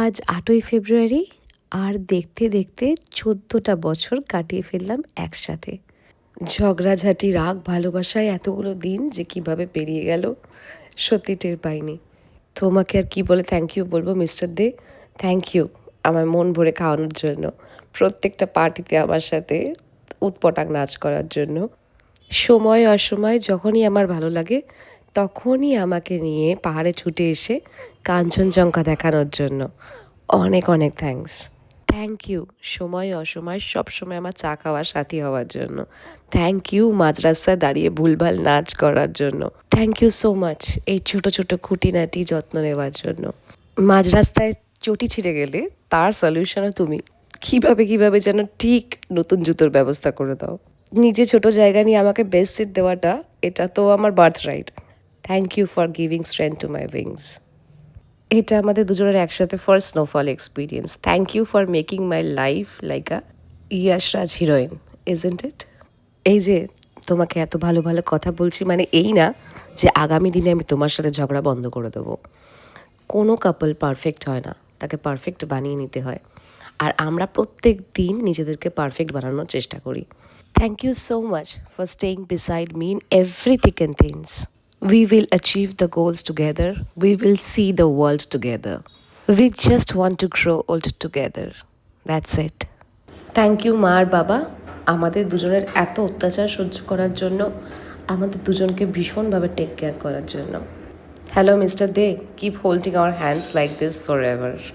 আজ 8ই ফেব্রুয়ারি আর দেখতে দেখতে 14টা বছর কাটিয়ে ফেললাম একসাথে। ঝগড়াঝাটি, রাগ, ভালোবাসায় এতগুলো দিন যে কিভাবে পেরিয়ে গেল সত্যি টের পাইনি। তোমাকে আর কি বলে থ্যাংক ইউ বলবো মিস্টার দে। থ্যাংক ইউ আমার মন ভরে খাওয়ানোর জন্য, প্রত্যেকটা পার্টিতে আমার সাথে উটপটাং নাচ করার জন্য। সময় অসময় যখনই আমার ভালো লাগে তখনই আমাকে নিয়ে পাহাড়ে ছুটে এসে কাঞ্চনজঙ্ঘা দেখানোর জন্য অনেক অনেক থ্যাংক ইউ সময় অসময় সবসময় আমার চা খাওয়ার সাথী হওয়ার জন্য। থ্যাংক ইউ মাঝ রাস্তায় দাঁড়িয়ে ভুলভাল নাচ করার জন্য। থ্যাংক ইউ সো মাচ এই ছোট ছোট খুঁটিনাটি যত্ন নেওয়ার জন্য। মাঝ রাস্তায় চটি ছিঁড়ে গেলে তার সলিউশনও তুমি কিভাবে যেন ঠিক নতুন জুতোর ব্যবস্থা করে দাও। নিজে ছোট জায়গা নিয়ে আমাকে বেস্ট সিট দেওয়াটা, এটা তো আমার birthright. Thank you for giving strength to my wings. এটা আমাদের দুজনের একসাথে first snowfall experience. Thank you for making my life like a Yashraj heroine, isn't it? এই যে তোমাকে এত ভালো ভালো কথা বলছি, মানে এই না যে আগামী দিনে আমি তোমার সাথে ঝগড়া বন্ধ করে দেবো। কোনো কাপল পারফেক্ট হয় না, তাকে পারফেক্ট বানিয়ে নিতে হয়। আর আমরা প্রত্যেক দিন নিজেদেরকে পারফেক্ট বানানোর চেষ্টা করি। Thank you so much for staying beside me in every thick and things. We will achieve the goals together. We will see the world together. We just want to grow old together. That's it. Thank you মা আর বাবা, আমাদের দুজনের এত অত্যাচার সহ্য করার জন্য, আমাদের দুজনকে ভীষণভাবে টেক কেয়ার করার জন্য। Hello mister Dey, keep holding our hands like this for ever.